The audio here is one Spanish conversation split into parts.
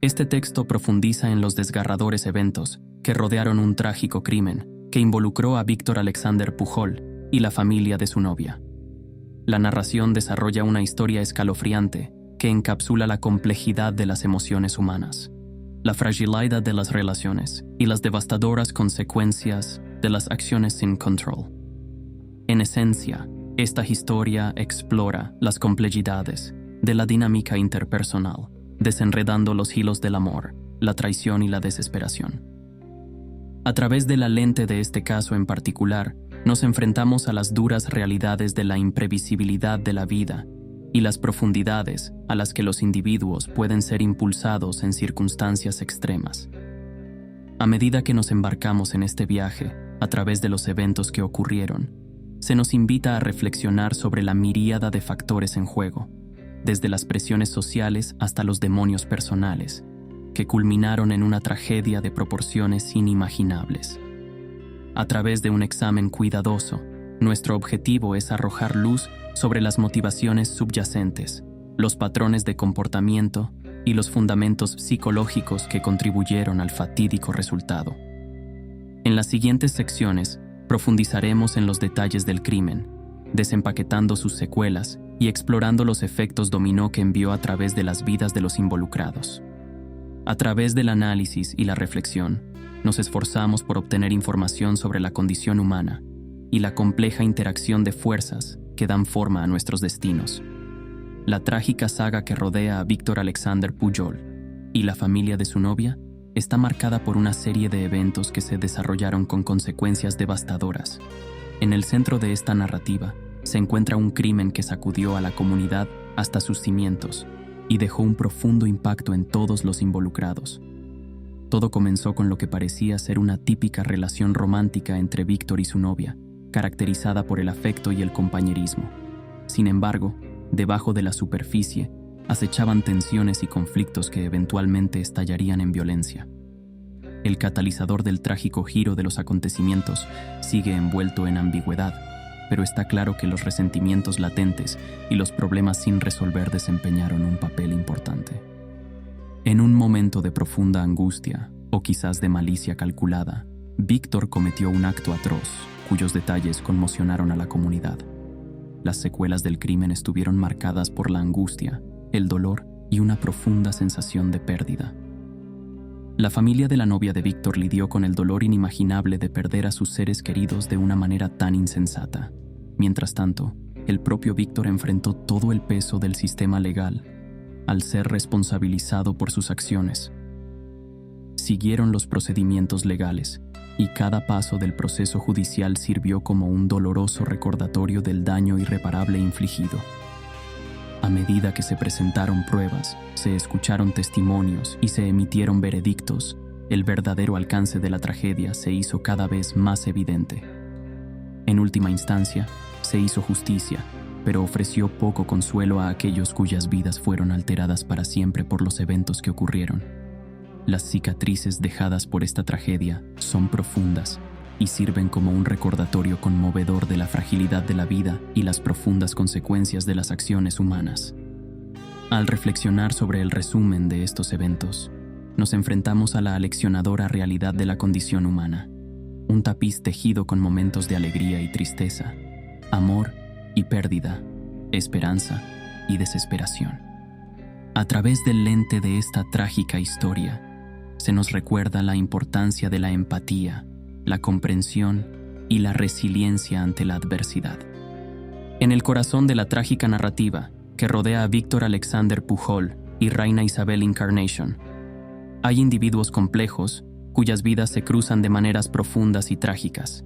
Este texto profundiza en los desgarradores eventos que rodearon un trágico crimen que involucró a Víctor Alexander Pujol y la familia de su novia. La narración desarrolla una historia escalofriante que encapsula la complejidad de las emociones humanas, la fragilidad de las relaciones y las devastadoras consecuencias de las acciones sin control. En esencia, esta historia explora las complejidades de la dinámica interpersonal, desenredando los hilos del amor, la traición y la desesperación. A través de la lente de este caso en particular, nos enfrentamos a las duras realidades de la imprevisibilidad de la vida y las profundidades a las que los individuos pueden ser impulsados en circunstancias extremas. A medida que nos embarcamos en este viaje, a través de los eventos que ocurrieron, se nos invita a reflexionar sobre la miríada de factores en juego, desde las presiones sociales hasta los demonios personales, que culminaron en una tragedia de proporciones inimaginables. A través de un examen cuidadoso, nuestro objetivo es arrojar luz sobre las motivaciones subyacentes, los patrones de comportamiento y los fundamentos psicológicos que contribuyeron al fatídico resultado. En las siguientes secciones, profundizaremos en los detalles del crimen, desempaquetando sus secuelas y explorando los efectos dominó que envió a través de las vidas de los involucrados. A través del análisis y la reflexión, nos esforzamos por obtener información sobre la condición humana y la compleja interacción de fuerzas que dan forma a nuestros destinos. La trágica saga que rodea a Víctor Alexander Pujol y la familia de su novia está marcada por una serie de eventos que se desarrollaron con consecuencias devastadoras. En el centro de esta narrativa se encuentra un crimen que sacudió a la comunidad hasta sus cimientos y dejó un profundo impacto en todos los involucrados. Todo comenzó con lo que parecía ser una típica relación romántica entre Víctor y su novia, caracterizada por el afecto y el compañerismo. Sin embargo, debajo de la superficie, acechaban tensiones y conflictos que eventualmente estallarían en violencia. El catalizador del trágico giro de los acontecimientos sigue envuelto en ambigüedad, pero está claro que los resentimientos latentes y los problemas sin resolver desempeñaron un papel importante. En un momento de profunda angustia, o quizás de malicia calculada, Víctor cometió un acto atroz, cuyos detalles conmocionaron a la comunidad. Las secuelas del crimen estuvieron marcadas por la angustia, el dolor y una profunda sensación de pérdida. La familia de la novia de Víctor lidió con el dolor inimaginable de perder a sus seres queridos de una manera tan insensata. Mientras tanto, el propio Víctor enfrentó todo el peso del sistema legal, al ser responsabilizado por sus acciones. Siguieron los procedimientos legales, y cada paso del proceso judicial sirvió como un doloroso recordatorio del daño irreparable infligido. A medida que se presentaron pruebas, se escucharon testimonios y se emitieron veredictos, el verdadero alcance de la tragedia se hizo cada vez más evidente. En última instancia, se hizo justicia, pero ofreció poco consuelo a aquellos cuyas vidas fueron alteradas para siempre por los eventos que ocurrieron. Las cicatrices dejadas por esta tragedia son profundas y sirven como un recordatorio conmovedor de la fragilidad de la vida y las profundas consecuencias de las acciones humanas. Al reflexionar sobre el resumen de estos eventos, nos enfrentamos a la aleccionadora realidad de la condición humana, un tapiz tejido con momentos de alegría y tristeza, amor y pérdida, esperanza y desesperación. A través del lente de esta trágica historia, se nos recuerda la importancia de la empatía, la comprensión y la resiliencia ante la adversidad. En el corazón de la trágica narrativa que rodea a Víctor Alexander Pujol y Reina Isabel Encarnación, hay individuos complejos cuyas vidas se cruzan de maneras profundas y trágicas.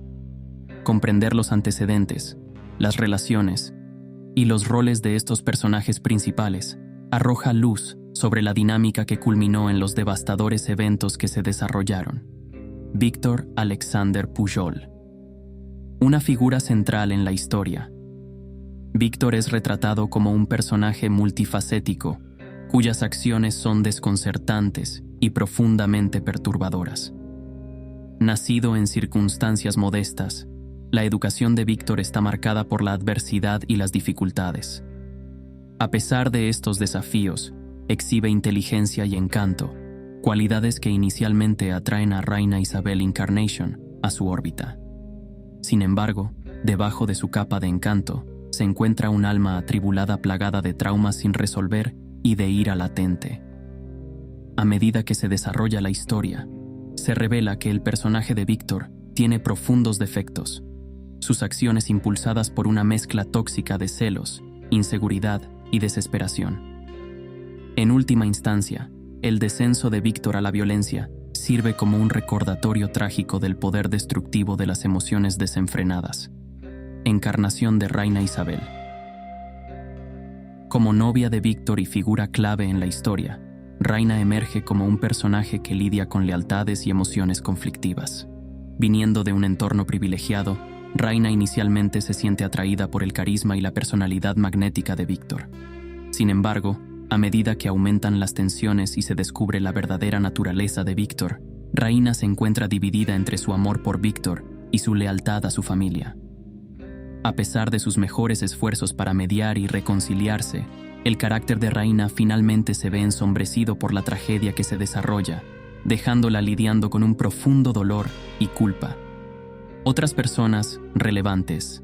Comprender los antecedentes, las relaciones y los roles de estos personajes principales arroja luz sobre la dinámica que culminó en los devastadores eventos que se desarrollaron. Víctor Alexander Pujol. Una figura central en la historia. Víctor es retratado como un personaje multifacético, cuyas acciones son desconcertantes y profundamente perturbadoras. Nacido en circunstancias modestas, la educación de Víctor está marcada por la adversidad y las dificultades. A pesar de estos desafíos, exhibe inteligencia y encanto, cualidades que inicialmente atraen a Reina Isabel Incarnation a su órbita. Sin embargo, debajo de su capa de encanto, se encuentra un alma atribulada plagada de traumas sin resolver y de ira latente. A medida que se desarrolla la historia, se revela que el personaje de Víctor tiene profundos defectos. Sus acciones impulsadas por una mezcla tóxica de celos, inseguridad y desesperación. En última instancia, el descenso de Víctor a la violencia sirve como un recordatorio trágico del poder destructivo de las emociones desenfrenadas. Encarnación de Reina Isabel. Como novia de Víctor y figura clave en la historia, Reina emerge como un personaje que lidia con lealtades y emociones conflictivas. Viniendo de un entorno privilegiado, Reina inicialmente se siente atraída por el carisma y la personalidad magnética de Víctor. Sin embargo, a medida que aumentan las tensiones y se descubre la verdadera naturaleza de Víctor, Reina se encuentra dividida entre su amor por Víctor y su lealtad a su familia. A pesar de sus mejores esfuerzos para mediar y reconciliarse, el carácter de Reina finalmente se ve ensombrecido por la tragedia que se desarrolla, dejándola lidiando con un profundo dolor y culpa. Otras personas relevantes.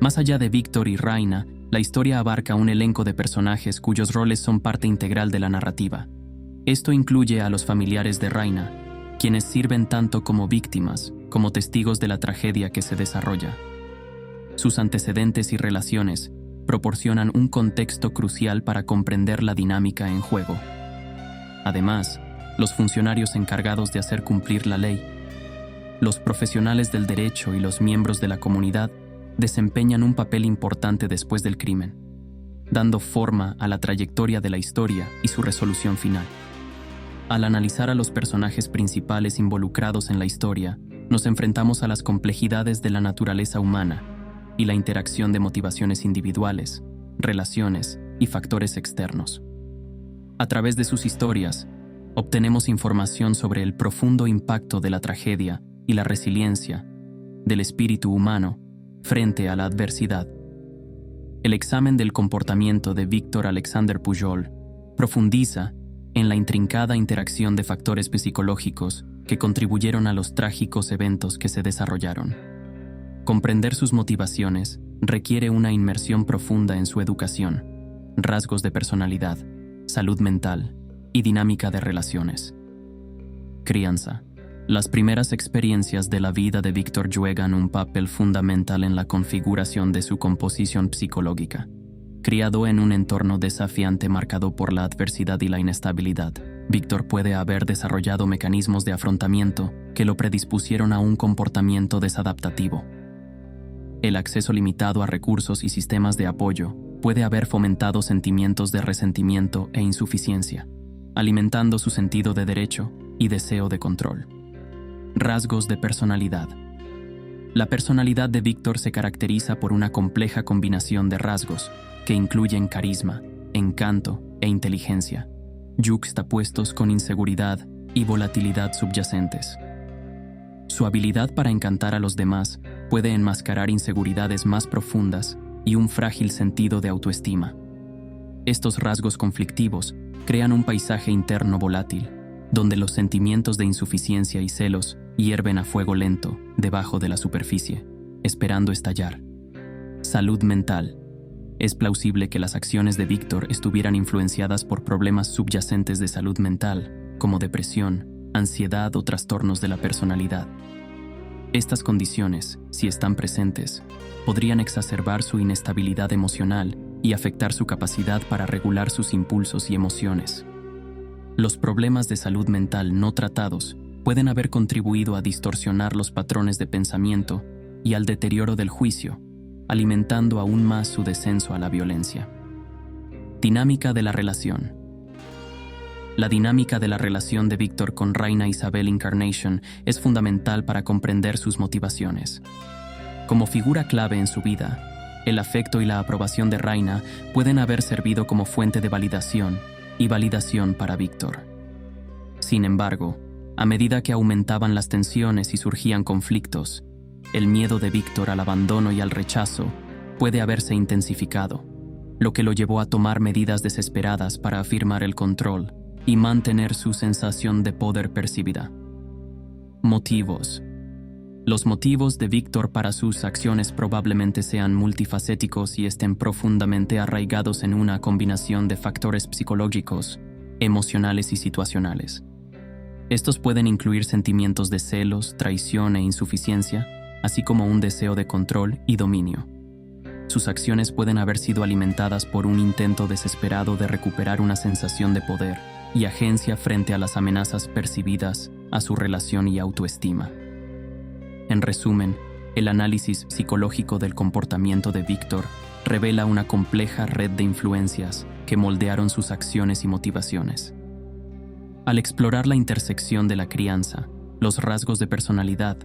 Más allá de Víctor y Reina, la historia abarca un elenco de personajes cuyos roles son parte integral de la narrativa. Esto incluye a los familiares de Reina, quienes sirven tanto como víctimas como testigos de la tragedia que se desarrolla. Sus antecedentes y relaciones proporcionan un contexto crucial para comprender la dinámica en juego. Además, los funcionarios encargados de hacer cumplir la ley, los profesionales del derecho y los miembros de la comunidad desempeñan un papel importante después del crimen, dando forma a la trayectoria de la historia y su resolución final. Al analizar a los personajes principales involucrados en la historia, nos enfrentamos a las complejidades de la naturaleza humana y la interacción de motivaciones individuales, relaciones y factores externos. A través de sus historias, obtenemos información sobre el profundo impacto de la tragedia y la resiliencia del espíritu humano frente a la adversidad. El examen del comportamiento de Víctor Alexander Pujol profundiza en la intrincada interacción de factores psicológicos que contribuyeron a los trágicos eventos que se desarrollaron. Comprender sus motivaciones requiere una inmersión profunda en su educación, rasgos de personalidad, salud mental y dinámica de relaciones. Crianza. Las primeras experiencias de la vida de Víctor juegan un papel fundamental en la configuración de su composición psicológica. Criado en un entorno desafiante marcado por la adversidad y la inestabilidad, Víctor puede haber desarrollado mecanismos de afrontamiento que lo predispusieron a un comportamiento desadaptativo. El acceso limitado a recursos y sistemas de apoyo puede haber fomentado sentimientos de resentimiento e insuficiencia, alimentando su sentido de derecho y deseo de control. Rasgos de personalidad. La personalidad de Víctor se caracteriza por una compleja combinación de rasgos que incluyen carisma, encanto e inteligencia, yuxtapuestos con inseguridad y volatilidad subyacentes. Su habilidad para encantar a los demás puede enmascarar inseguridades más profundas y un frágil sentido de autoestima. Estos rasgos conflictivos crean un paisaje interno volátil, donde los sentimientos de insuficiencia y celos hierven a fuego lento debajo de la superficie, esperando estallar. Salud mental. Es plausible que las acciones de Víctor estuvieran influenciadas por problemas subyacentes de salud mental, como depresión, ansiedad o trastornos de la personalidad. Estas condiciones, si están presentes, podrían exacerbar su inestabilidad emocional y afectar su capacidad para regular sus impulsos y emociones. Los problemas de salud mental no tratados pueden haber contribuido a distorsionar los patrones de pensamiento y al deterioro del juicio, alimentando aún más su descenso a la violencia. Dinámica de la relación. La dinámica de la relación de Víctor con Reina Isabel Incarnation es fundamental para comprender sus motivaciones. Como figura clave en su vida, el afecto y la aprobación de Reina pueden haber servido como fuente de validación y validación para Víctor. Sin embargo, a medida que aumentaban las tensiones y surgían conflictos, el miedo de Víctor al abandono y al rechazo puede haberse intensificado, lo que lo llevó a tomar medidas desesperadas para afirmar el control y mantener su sensación de poder percibida. Motivos. Los motivos de Víctor para sus acciones probablemente sean multifacéticos y estén profundamente arraigados en una combinación de factores psicológicos, emocionales y situacionales. Estos pueden incluir sentimientos de celos, traición e insuficiencia, así como un deseo de control y dominio. Sus acciones pueden haber sido alimentadas por un intento desesperado de recuperar una sensación de poder y agencia frente a las amenazas percibidas a su relación y autoestima. En resumen, el análisis psicológico del comportamiento de Víctor revela una compleja red de influencias que moldearon sus acciones y motivaciones. Al explorar la intersección de la crianza, los rasgos de personalidad,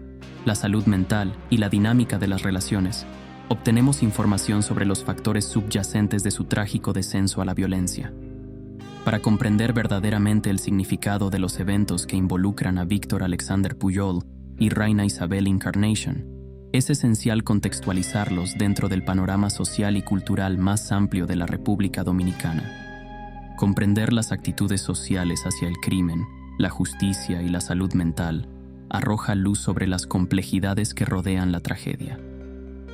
la salud mental y la dinámica de las relaciones, obtenemos información sobre los factores subyacentes de su trágico descenso a la violencia. Para comprender verdaderamente el significado de los eventos que involucran a Víctor Alexander Pujol y Reina Isabel Encarnación, es esencial contextualizarlos dentro del panorama social y cultural más amplio de la República Dominicana. Comprender las actitudes sociales hacia el crimen, la justicia y la salud mental arroja luz sobre las complejidades que rodean la tragedia.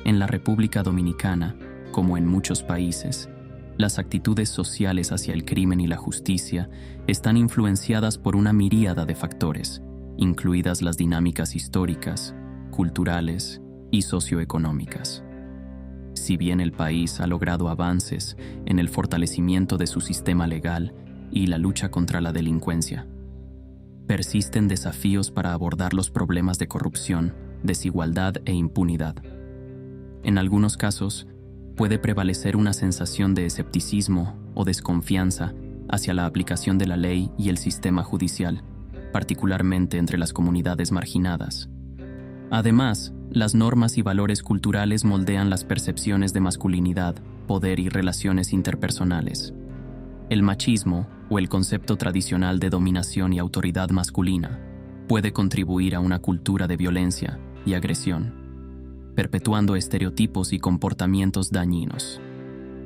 En la República Dominicana, como en muchos países, las actitudes sociales hacia el crimen y la justicia están influenciadas por una miríada de factores, incluidas las dinámicas históricas, culturales y socioeconómicas. Si bien el país ha logrado avances en el fortalecimiento de su sistema legal y la lucha contra la delincuencia, persisten desafíos para abordar los problemas de corrupción, desigualdad e impunidad. En algunos casos, puede prevalecer una sensación de escepticismo o desconfianza hacia la aplicación de la ley y el sistema judicial, particularmente entre las comunidades marginadas. Además, las normas y valores culturales moldean las percepciones de masculinidad, poder y relaciones interpersonales. El machismo, o el concepto tradicional de dominación y autoridad masculina, puede contribuir a una cultura de violencia y agresión, perpetuando estereotipos y comportamientos dañinos.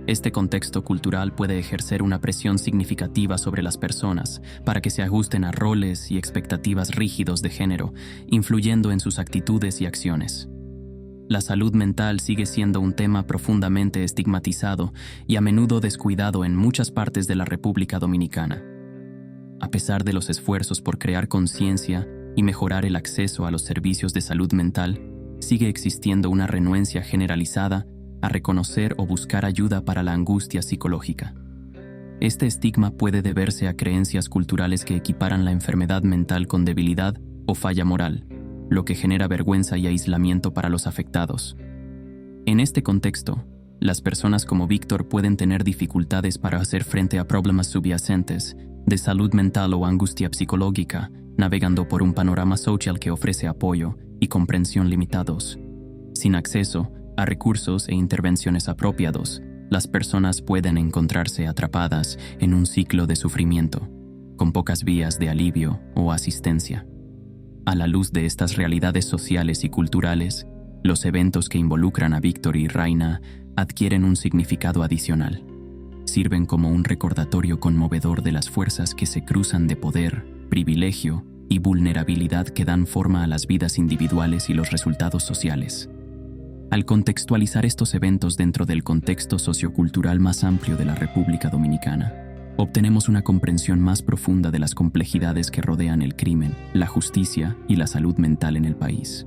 Este contexto cultural puede ejercer una presión significativa sobre las personas para que se ajusten a roles y expectativas rígidos de género, influyendo en sus actitudes y acciones. La salud mental sigue siendo un tema profundamente estigmatizado y a menudo descuidado en muchas partes de la República Dominicana. A pesar de los esfuerzos por crear conciencia y mejorar el acceso a los servicios de salud mental, sigue existiendo una renuencia generalizada a reconocer o buscar ayuda para la angustia psicológica. Este estigma puede deberse a creencias culturales que equiparan la enfermedad mental con debilidad o falla moral, lo que genera vergüenza y aislamiento para los afectados. En este contexto, las personas como Víctor pueden tener dificultades para hacer frente a problemas subyacentes de salud mental o angustia psicológica, navegando por un panorama social que ofrece apoyo y comprensión limitados. Sin acceso a recursos e intervenciones apropiados, las personas pueden encontrarse atrapadas en un ciclo de sufrimiento, con pocas vías de alivio o asistencia. A la luz de estas realidades sociales y culturales, los eventos que involucran a Víctor y Reina adquieren un significado adicional. Sirven como un recordatorio conmovedor de las fuerzas que se cruzan de poder, privilegio y vulnerabilidad que dan forma a las vidas individuales y los resultados sociales. Al contextualizar estos eventos dentro del contexto sociocultural más amplio de la República Dominicana, obtenemos una comprensión más profunda de las complejidades que rodean el crimen, la justicia y la salud mental en el país.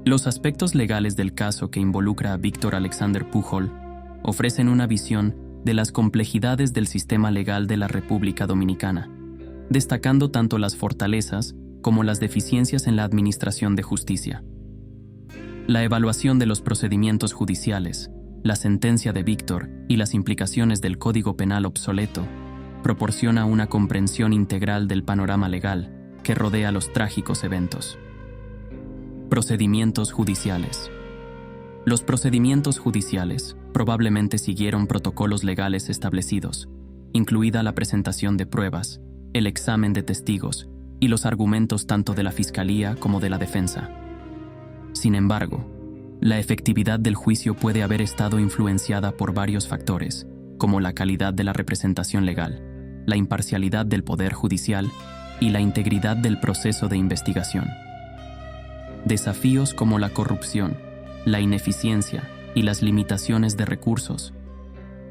Los aspectos legales del caso que involucra a Víctor Alexander Pujol ofrecen una visión de las complejidades del sistema legal de la República Dominicana, destacando tanto las fortalezas como las deficiencias en la administración de justicia. La evaluación de los procedimientos judiciales, la sentencia de Víctor y las implicaciones del Código Penal obsoleto proporciona una comprensión integral del panorama legal que rodea los trágicos eventos. Procedimientos judiciales. Los procedimientos judiciales probablemente siguieron protocolos legales establecidos, incluida la presentación de pruebas, el examen de testigos y los argumentos tanto de la Fiscalía como de la defensa. Sin embargo, la efectividad del juicio puede haber estado influenciada por varios factores, como la calidad de la representación legal, la imparcialidad del Poder Judicial y la integridad del proceso de investigación. Desafíos como la corrupción, la ineficiencia y las limitaciones de recursos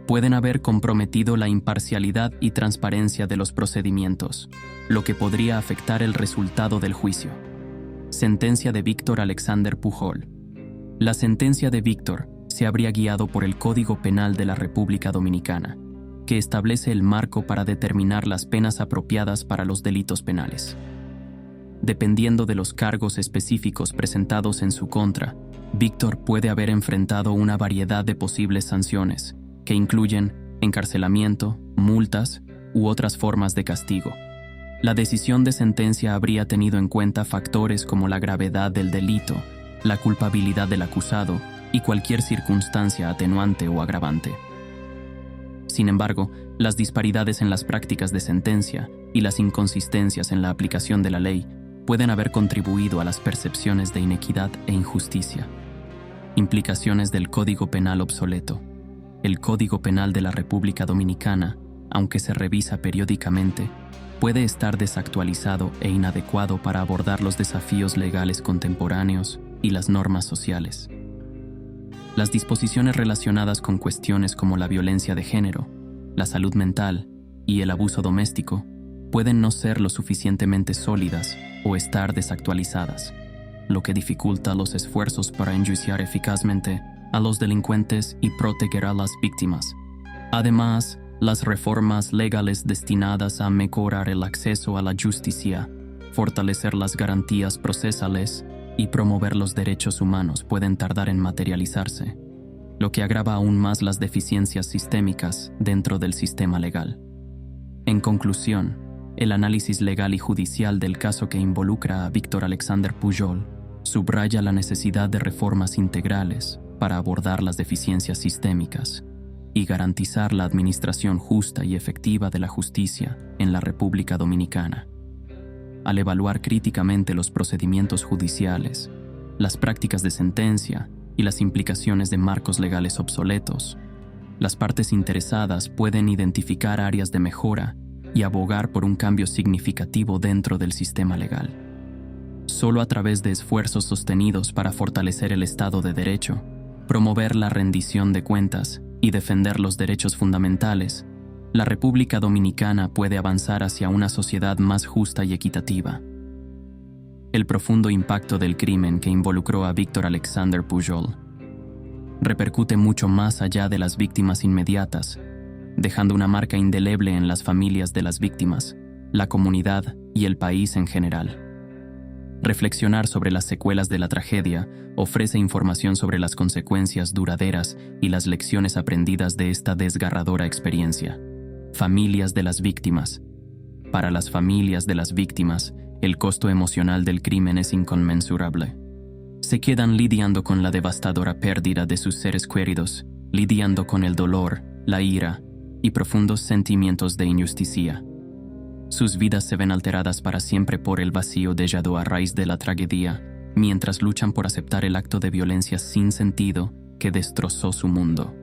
pueden haber comprometido la imparcialidad y transparencia de los procedimientos, lo que podría afectar el resultado del juicio. Sentencia de Víctor Alexander Pujol. La sentencia de Víctor se habría guiado por el Código Penal de la República Dominicana, que establece el marco para determinar las penas apropiadas para los delitos penales. Dependiendo de los cargos específicos presentados en su contra, Víctor puede haber enfrentado una variedad de posibles sanciones, que incluyen encarcelamiento, multas u otras formas de castigo. La decisión de sentencia habría tenido en cuenta factores como la gravedad del delito, la culpabilidad del acusado y cualquier circunstancia atenuante o agravante. Sin embargo, las disparidades en las prácticas de sentencia y las inconsistencias en la aplicación de la ley pueden haber contribuido a las percepciones de inequidad e injusticia. Implicaciones del Código Penal obsoleto. El Código Penal de la República Dominicana, aunque se revisa periódicamente, puede estar desactualizado e inadecuado para abordar los desafíos legales contemporáneos y las normas sociales. Las disposiciones relacionadas con cuestiones como la violencia de género, la salud mental y el abuso doméstico pueden no ser lo suficientemente sólidas o estar desactualizadas, lo que dificulta los esfuerzos para enjuiciar eficazmente a los delincuentes y proteger a las víctimas. Además, las reformas legales destinadas a mejorar el acceso a la justicia, fortalecer las garantías procesales y promover los derechos humanos pueden tardar en materializarse, lo que agrava aún más las deficiencias sistémicas dentro del sistema legal. En conclusión, el análisis legal y judicial del caso que involucra a Víctor Alexander Pujol subraya la necesidad de reformas integrales para abordar las deficiencias sistémicas y garantizar la administración justa y efectiva de la justicia en la República Dominicana. Al evaluar críticamente los procedimientos judiciales, las prácticas de sentencia y las implicaciones de marcos legales obsoletos, las partes interesadas pueden identificar áreas de mejora y abogar por un cambio significativo dentro del sistema legal. Solo a través de esfuerzos sostenidos para fortalecer el Estado de Derecho, promover la rendición de cuentas y defender los derechos fundamentales, la República Dominicana puede avanzar hacia una sociedad más justa y equitativa. El profundo impacto del crimen que involucró a Víctor Alexander Pujol repercute mucho más allá de las víctimas inmediatas, dejando una marca indeleble en las familias de las víctimas, la comunidad y el país en general. Reflexionar sobre las secuelas de la tragedia ofrece información sobre las consecuencias duraderas y las lecciones aprendidas de esta desgarradora experiencia. Familias de las víctimas. Para las familias de las víctimas, el costo emocional del crimen es inconmensurable. Se quedan lidiando con la devastadora pérdida de sus seres queridos, lidiando con el dolor, la ira y profundos sentimientos de injusticia. Sus vidas se ven alteradas para siempre por el vacío dejado a raíz de la tragedia, mientras luchan por aceptar el acto de violencia sin sentido que destrozó su mundo.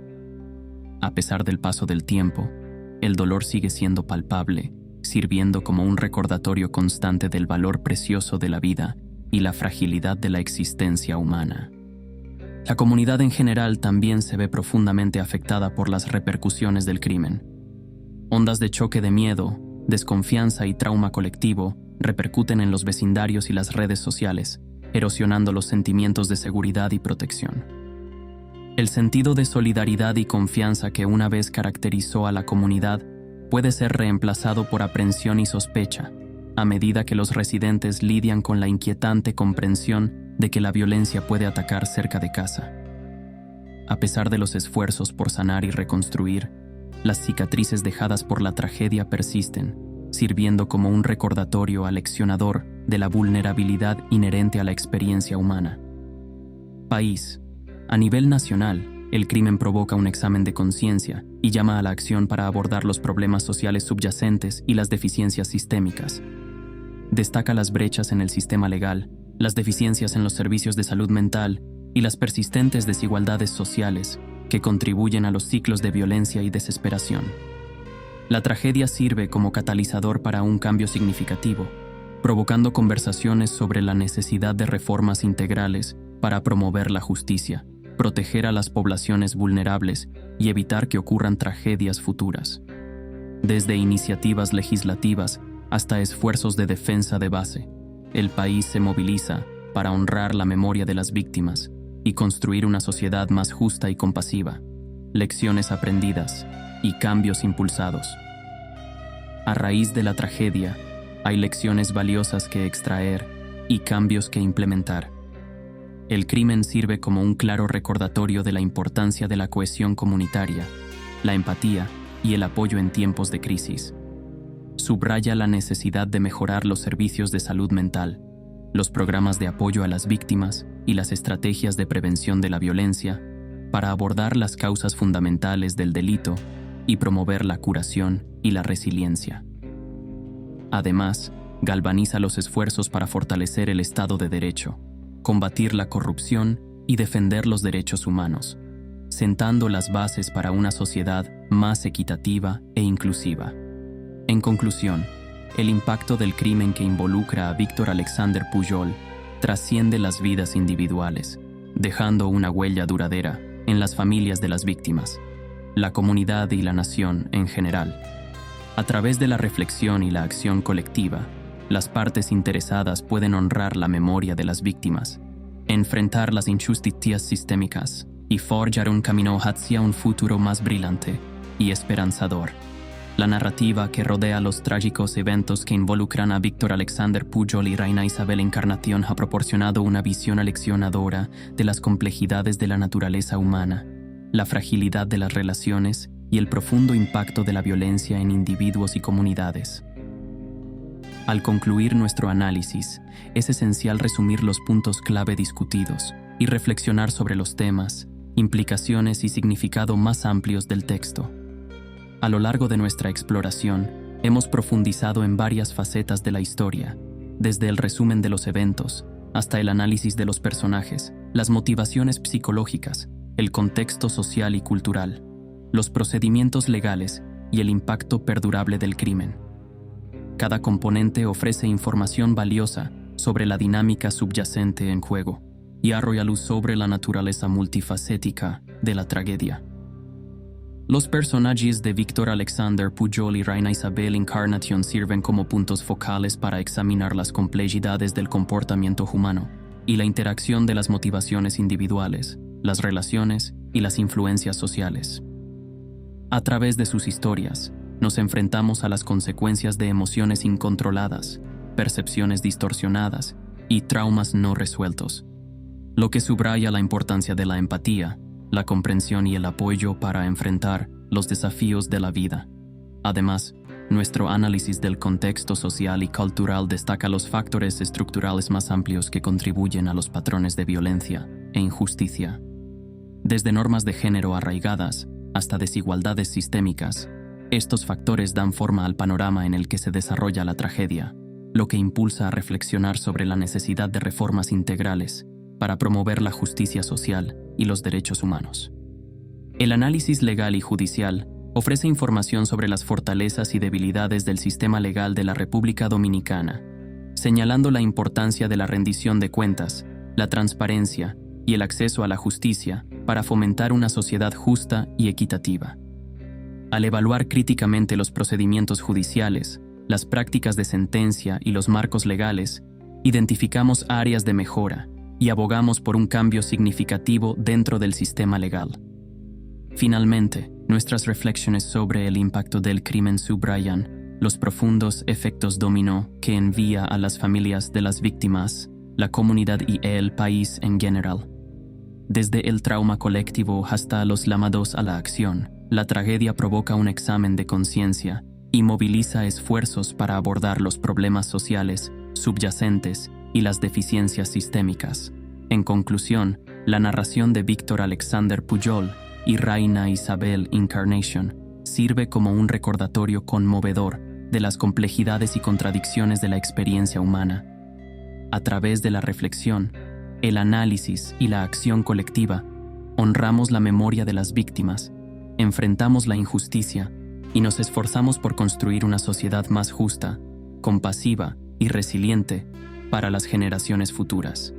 A pesar del paso del tiempo, el dolor sigue siendo palpable, sirviendo como un recordatorio constante del valor precioso de la vida y la fragilidad de la existencia humana. La comunidad en general también se ve profundamente afectada por las repercusiones del crimen. Ondas de choque de miedo, desconfianza y trauma colectivo repercuten en los vecindarios y las redes sociales, erosionando los sentimientos de seguridad y protección. El sentido de solidaridad y confianza que una vez caracterizó a la comunidad puede ser reemplazado por aprensión y sospecha, a medida que los residentes lidian con la inquietante comprensión de que la violencia puede atacar cerca de casa. A pesar de los esfuerzos por sanar y reconstruir, las cicatrices dejadas por la tragedia persisten, sirviendo como un recordatorio aleccionador de la vulnerabilidad inherente a la experiencia humana. País. A nivel nacional, el crimen provoca un examen de conciencia y llama a la acción para abordar los problemas sociales subyacentes y las deficiencias sistémicas. Destaca las brechas en el sistema legal, las deficiencias en los servicios de salud mental y las persistentes desigualdades sociales que contribuyen a los ciclos de violencia y desesperación. La tragedia sirve como catalizador para un cambio significativo, provocando conversaciones sobre la necesidad de reformas integrales para promover la justicia, proteger a las poblaciones vulnerables y evitar que ocurran tragedias futuras. Desde iniciativas legislativas hasta esfuerzos de defensa de base, el país se moviliza para honrar la memoria de las víctimas y construir una sociedad más justa y compasiva, lecciones aprendidas y cambios impulsados. A raíz de la tragedia, hay lecciones valiosas que extraer y cambios que implementar. El crimen sirve como un claro recordatorio de la importancia de la cohesión comunitaria, la empatía y el apoyo en tiempos de crisis. Subraya la necesidad de mejorar los servicios de salud mental, los programas de apoyo a las víctimas y las estrategias de prevención de la violencia para abordar las causas fundamentales del delito y promover la curación y la resiliencia. Además, galvaniza los esfuerzos para fortalecer el Estado de Derecho, combatir la corrupción y defender los derechos humanos, sentando las bases para una sociedad más equitativa e inclusiva. En conclusión, el impacto del crimen que involucra a Víctor Alexander Pujol trasciende las vidas individuales, dejando una huella duradera en las familias de las víctimas, la comunidad y la nación en general. A través de la reflexión y la acción colectiva, las partes interesadas pueden honrar la memoria de las víctimas, enfrentar las injusticias sistémicas y forjar un camino hacia un futuro más brillante y esperanzador. La narrativa que rodea los trágicos eventos que involucran a Víctor Alexander Pujol y Reina Isabel Encarnación ha proporcionado una visión aleccionadora de las complejidades de la naturaleza humana, la fragilidad de las relaciones y el profundo impacto de la violencia en individuos y comunidades. Al concluir nuestro análisis, es esencial resumir los puntos clave discutidos y reflexionar sobre los temas, implicaciones y significado más amplios del texto. A lo largo de nuestra exploración, hemos profundizado en varias facetas de la historia, desde el resumen de los eventos hasta el análisis de los personajes, las motivaciones psicológicas, el contexto social y cultural, los procedimientos legales y el impacto perdurable del crimen. Cada componente ofrece información valiosa sobre la dinámica subyacente en juego y arroja luz sobre la naturaleza multifacética de la tragedia. Los personajes de Víctor Alexander Pujol y Reina Isabel Encarnación sirven como puntos focales para examinar las complejidades del comportamiento humano y la interacción de las motivaciones individuales, las relaciones y las influencias sociales. A través de sus historias, nos enfrentamos a las consecuencias de emociones incontroladas, percepciones distorsionadas y traumas no resueltos, lo que subraya la importancia de la empatía, la comprensión y el apoyo para enfrentar los desafíos de la vida. Además, nuestro análisis del contexto social y cultural destaca los factores estructurales más amplios que contribuyen a los patrones de violencia e injusticia. Desde normas de género arraigadas hasta desigualdades sistémicas, estos factores dan forma al panorama en el que se desarrolla la tragedia, lo que impulsa a reflexionar sobre la necesidad de reformas integrales para promover la justicia social y los derechos humanos. El análisis legal y judicial ofrece información sobre las fortalezas y debilidades del sistema legal de la República Dominicana, señalando la importancia de la rendición de cuentas, la transparencia y el acceso a la justicia para fomentar una sociedad justa y equitativa. Al evaluar críticamente los procedimientos judiciales, las prácticas de sentencia y los marcos legales, identificamos áreas de mejora y abogamos por un cambio significativo dentro del sistema legal. Finalmente, nuestras reflexiones sobre el impacto del crimen subrayan los profundos efectos dominó que envía a las familias de las víctimas, la comunidad y el país en general. Desde el trauma colectivo hasta los llamados a la acción, la tragedia provoca un examen de conciencia y moviliza esfuerzos para abordar los problemas sociales, subyacentes y las deficiencias sistémicas. En conclusión, la narración de Víctor Alexander Pujol y Reina Isabel Encarnación sirve como un recordatorio conmovedor de las complejidades y contradicciones de la experiencia humana. A través de la reflexión, el análisis y la acción colectiva, honramos la memoria de las víctimas, enfrentamos la injusticia y nos esforzamos por construir una sociedad más justa, compasiva y resiliente para las generaciones futuras.